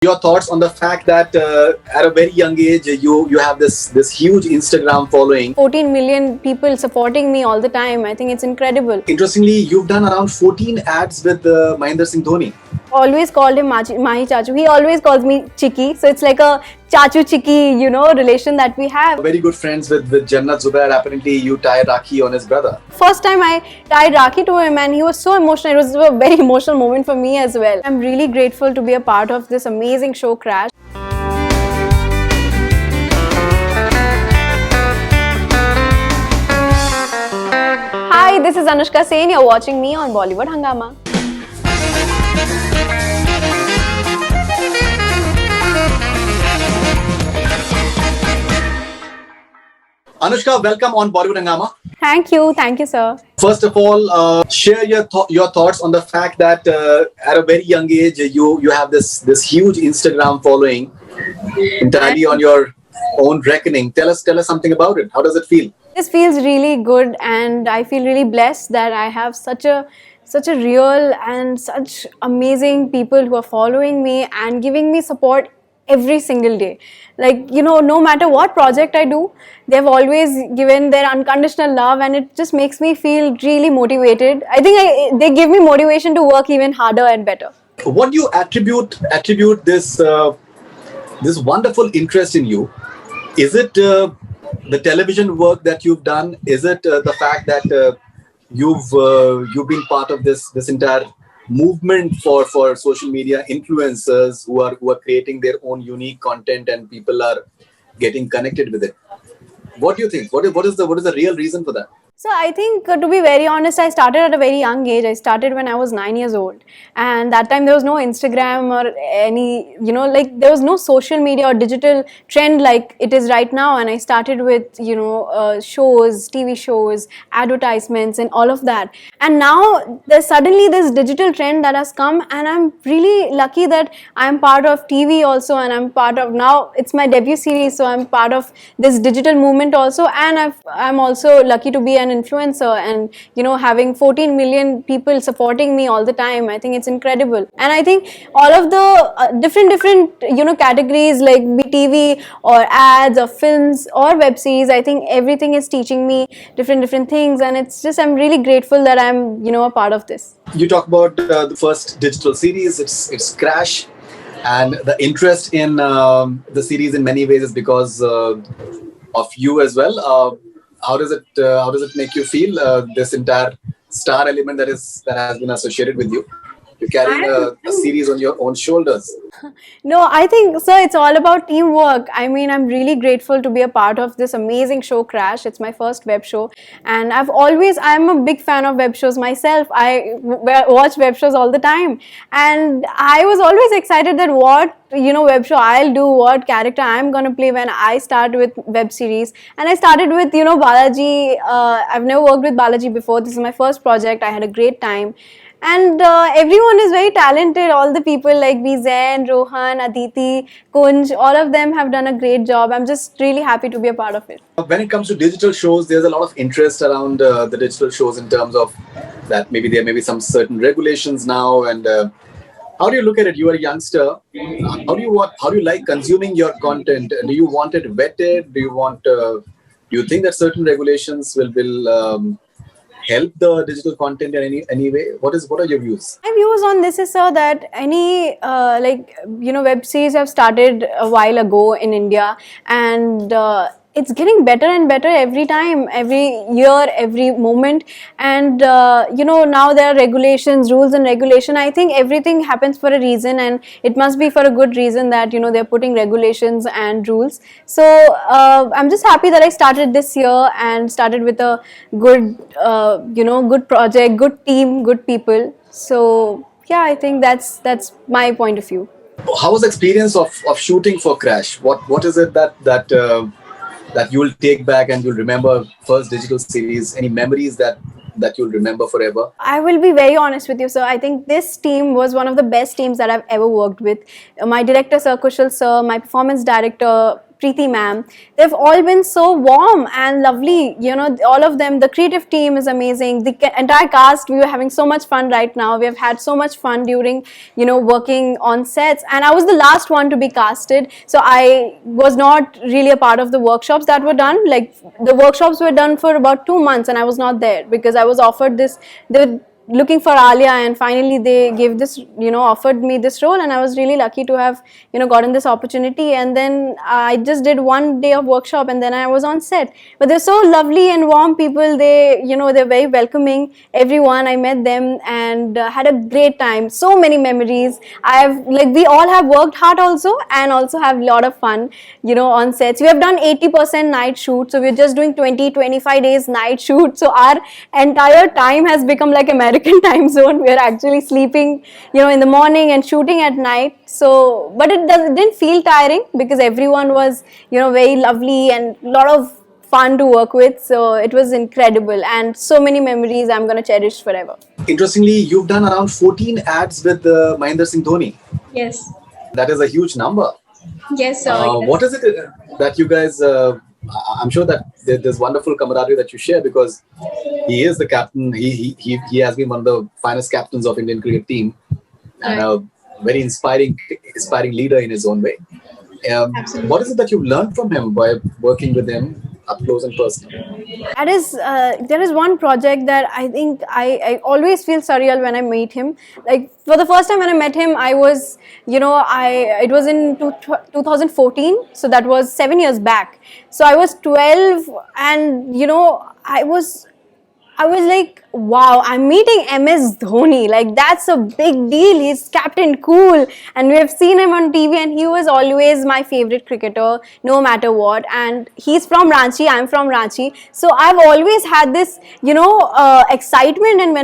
your thoughts on the fact that at a very young age you have this huge Instagram following. 14 million people supporting me all the time. I think it's incredible. Interestingly, you've done around 14 ads with Mahendra Singh Dhoni. Always called him Mahi Chachu. He always calls me Chiki. So it's like a Chachu Chiki, relation that we have. Very good friends with Jannat Zubair. Apparently, you tie Rakhi on his brother. First time I tied Rakhi to him and he was so emotional. It was a very emotional moment for me as well. I'm really grateful to be a part of this amazing show, Crash. Hi, this is Anushka Sen. You're watching me on Bollywood Hungama. Anushka, welcome on Bollywood Hungama. Thank you, sir. First of all, share your thoughts on the fact that at a very young age you have this huge Instagram following entirely on your own reckoning. Tell us something about it. How does it feel? This feels really good, and I feel really blessed that I have such a real and such amazing people who are following me and giving me support every single day. Like, no matter what project I do, they've always given their unconditional love, and it just makes me feel really motivated. I think they give me motivation to work even harder and better. What do you attribute this wonderful interest in you? Is it the television work that you've done? Is it the fact that you've been part of this entire movement for social media influencers who are creating their own unique content and people are getting connected with it? What do you think? What is the real reason for that? So I think, to be very honest, I started at a very young age. I started when I was 9 years old. And that time there was no Instagram or any, there was no social media or digital trend like it is right now. And I started with, shows, TV shows, advertisements and all of that. And now there's suddenly this digital trend that has come, and I'm really lucky that I'm part of TV also, and I'm part of, now it's my debut series, so I'm part of this digital movement also. And I'm also lucky to be an influencer, and having 14 million people supporting me all the time. I think it's incredible. And I think all of the different categories, like TV or ads or films or web series, I think everything is teaching me different things, and it's just, I'm really grateful that I'm a part of this. You talk about the first digital series, it's Crash, and the interest in the series in many ways is because of you as well. How does it make you feel, this entire star element that has been associated with you? You're carrying a series on your own shoulders. No, I think, sir, it's all about teamwork. I mean, I'm really grateful to be a part of this amazing show, Crash. It's my first web show, and I'm a big fan of web shows myself. I watch web shows all the time, and I was always excited that what web show I'll do, what character I'm gonna play when I start with web series. And I started with Balaji. I've never worked with Balaji before. This is my first project. I had a great time. And everyone is very talented. All the people like Zen, Rohan, Aditi, Kunj, all of them have done a great job. I'm just really happy to be a part of it. When it comes to digital shows, there's a lot of interest around the digital shows in terms of that maybe there may be some certain regulations now. And how do you look at it? You are a youngster. How do you like consuming your content? Do you want it vetted? Do you think that certain regulations will help the digital content in any way? What are your views? My views on this is, sir, that any web series have started a while ago in India, and it's getting better and better every time, every year, every moment. And now there are regulations, rules and regulation. I think everything happens for a reason, and it must be for a good reason that they're putting regulations and rules. So I'm just happy that I started this year and started with a good good project, good team, good people. So yeah, I think that's my point of view. How was the experience of shooting for Crash? What is it that you'll take back and you'll remember first digital series? Any memories that you'll remember forever? I will be very honest with you, sir. I think this team was one of the best teams that I've ever worked with. My director, Sir Kushal Sir, my performance director, Preeti ma'am. They've all been so warm and lovely. You know, all of them. The creative team is amazing. The entire cast, we were having so much fun right now. We have had so much fun during, you know, working on sets. And I was the last one to be casted. So I was not really a part of the workshops that were done. Like, the workshops were done for about 2 months and I was not there because I was offered this, the looking for Alia, and finally they gave this, you know, offered me this role, and I was really lucky to have, you know, gotten this opportunity. And then I just did one day of workshop and then I was on set. But they're so lovely and warm people. They, you know, they're very welcoming. Everyone, I met them and had a great time. So many memories. I've, like, we all have worked hard also and also have a lot of fun, you know, on sets. We have done 80% night shoot, so we're just doing 20-25 days night shoot. So our entire time has become like American time zone. We're actually sleeping, you know, in the morning and shooting at night. So, but it didn't feel tiring because everyone was, you know, very lovely and a lot of fun to work with. So it was incredible and so many memories I'm going to cherish forever. Interestingly, you've done around 14 ads with Mahendra Singh Dhoni. Yes. That is a huge number. Yes, sir. Yes. What is it that you guys? I'm sure that there's wonderful camaraderie that you share because he is the captain. He has been one of the finest captains of Indian cricket team, and a very inspiring leader in his own way. Absolutely. What is it that you learned from him by working with him up close and personal? That is, there is one project that I think I always feel surreal when I meet him. Like, for the first time when I met him, I was, you know, it was in 2014, so that was 7 years back. So I was 12 and, you know, I was like, wow, I'm meeting MS Dhoni. Like, that's a big deal. He's Captain Cool. And we have seen him on TV and he was always my favorite cricketer, no matter what. And he's from Ranchi, I'm from Ranchi. So I've always had this, you know, excitement. And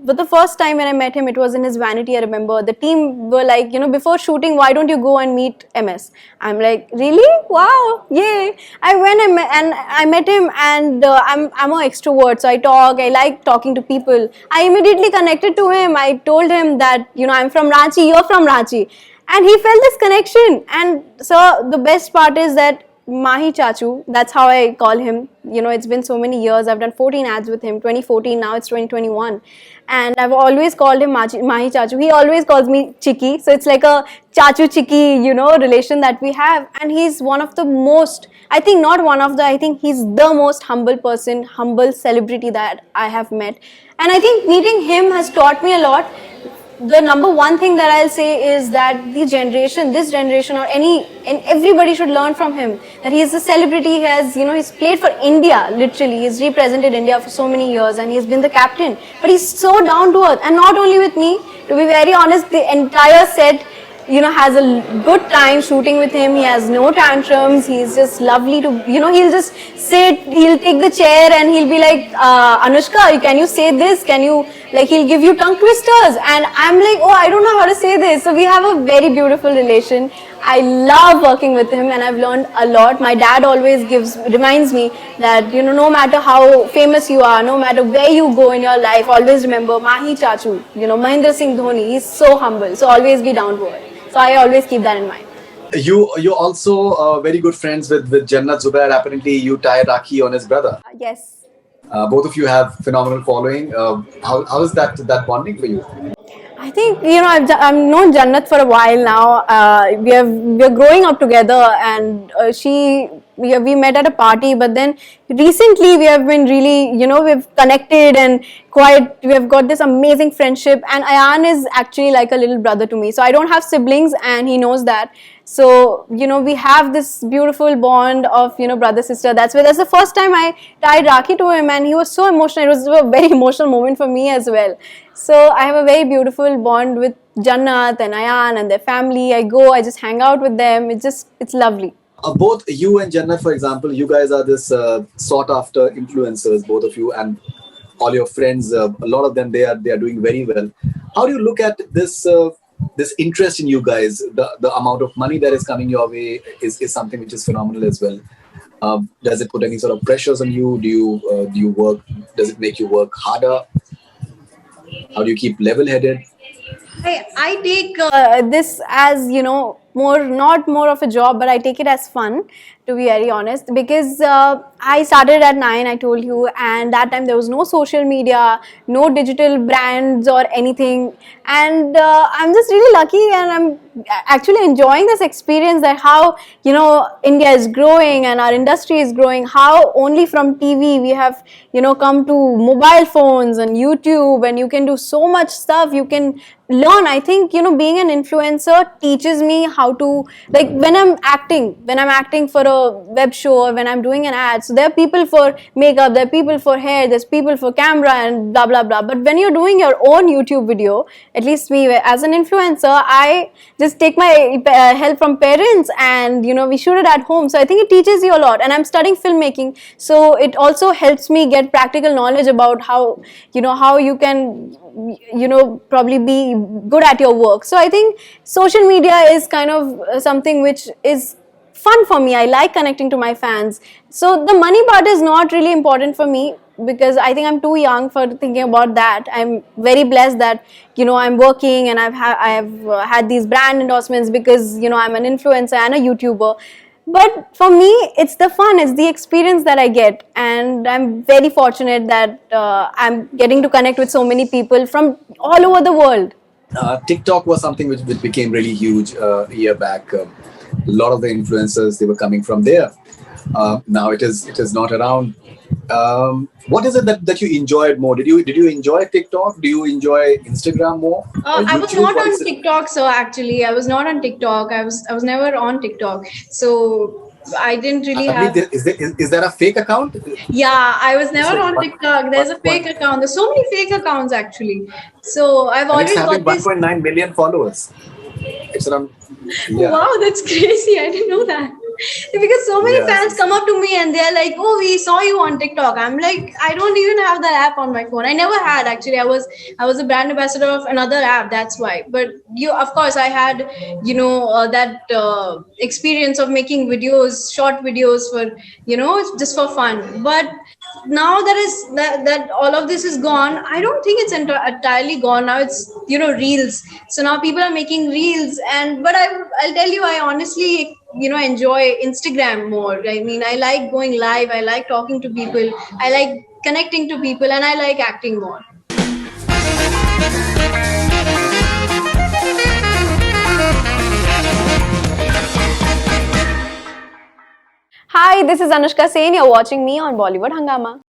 but the first time when I met him, it was in his vanity, I remember. The team were like, you know, before shooting, why don't you go and meet MS? I'm like, really? Wow, yay. I went and I met him and I'm an extrovert. So I talk, I like talking to people. I immediately connected to him. I told him that, you know, I'm from Ranchi, you're from Ranchi. And he felt this connection. And so the best part is that Mahi Chachu, that's how I call him. You know, it's been so many years. I've done 14 ads with him, 2014, now it's 2021. And I've always called him Mahi Chachu. He always calls me Chiki. So it's like a Chachu Chiki, you know, relation that we have. And he's one of the most, I think not one of the, I think he's the most humble person, humble celebrity that I have met. And I think meeting him has taught me a lot. The number one thing that I'll say is that this generation or everybody should learn from him. That he is a celebrity, he has, you know, he's played for India, literally. He's represented India for so many years and he's been the captain. But he's so down to earth. And not only with me, to be very honest, the entire set, you know, has a good time shooting with him. He has no tantrums. He's just lovely to, you know, he'll just sit, he'll take the chair and he'll be like, Anushka, can you say this? Can you, like, he'll give you tongue twisters. And I'm like, oh, I don't know how to say this. So we have a very beautiful relation. I love working with him and I've learned a lot. My dad always reminds me that, you know, no matter how famous you are, no matter where you go in your life, always remember Mahi Chachu, you know, Mahendra Singh Dhoni. He's so humble. So always be down to earth. So I always keep that in mind. You're also very good friends with Jannat Zubair. Apparently, you tie Rakhi on his brother. Yes. Both of you have phenomenal following. How is that bonding for you? I think, you know, I've known Jannat for a while now. We're growing up together, and we met at a party. But then recently, we have been really, you know, we've connected and we have got this amazing friendship. And Ayan is actually like a little brother to me. So I don't have siblings, and he knows that. So, you know, we have this beautiful bond of, you know, brother-sister. That's the first time I tied Rakhi to him and he was so emotional. It was a very emotional moment for me as well. So I have a very beautiful bond with Jannat and Ayan and their family. I just hang out with them. It's lovely. Both you and Jannat, for example, you guys are this sought after influencers, both of you, and all your friends, a lot of them, they are doing very well. How do you look at this interest in you guys? The amount of money that is coming your way is something which is phenomenal as well. Does it put any sort of pressures on you? Do you work? Does it make you work harder? How do you keep level-headed? I take this as, you know, not more of a job, but I take it as fun, to be very honest, because I started at 9, I told you, and that time there was no social media, no digital brands or anything, and I'm just really lucky, and I'm actually enjoying this experience, that how, you know, India is growing and our industry is growing, how only from TV we have, you know, come to mobile phones and YouTube, and you can do so much stuff, you can learn. I think, you know, being an influencer teaches me how to, like, when I'm acting for a web show, or when I'm doing an ad, so there are people for makeup, there are people for hair, there's people for camera, and blah blah blah. But when you're doing your own YouTube video, at least me as an influencer, I just take my help from parents, and, you know, we shoot it at home. So I think it teaches you a lot, and I'm studying filmmaking, so it also helps me get practical knowledge about how, you know, how you can, you know, probably be good at your work. So I think social media is kind of something which is fun for me. I like connecting to my fans. So the money part is not really important for me, because I think I'm too young for thinking about that. I'm very blessed that, you know, I'm working, and I've had these brand endorsements, because, you know, I'm an influencer and a YouTuber. But for me, it's the fun, it's the experience that I get, and I'm very fortunate that I'm getting to connect with so many people from all over the world. TikTok was something which became really huge a year back. A lot of the influencers, they were coming from there. Now it is not around. What is it that you enjoyed more? Did you enjoy TikTok? Do you enjoy Instagram more? Or I was YouTube? not What on is it? TikTok, so actually, I was not on TikTok. I was never on TikTok, so I didn't really I have. believe is there a fake account? Yeah, I was never So on TikTok. There's a fake account. There's so many fake accounts actually. So I've and it's always having got this. 1.9 million followers. It's around. Yeah. Wow, that's crazy. I didn't know that. Because so many Yes. fans come up to me and they're like, "Oh, we saw you on TikTok." I'm like, I don't even have that app on my phone. I never had actually. I was a brand ambassador of another app. That's why. But of course, I had, you know, that experience of making videos, short videos for, you know, just for fun. But now that all of this is gone, I don't think it's entirely gone. Now it's, you know, reels. So now people are making reels, and but I'll tell you, I honestly, you know, enjoy Instagram more. I mean, I like going live, I like talking to people, I like connecting to people, and I like acting more. Hi, this is Anushka Sen. You're watching me on Bollywood Hangama.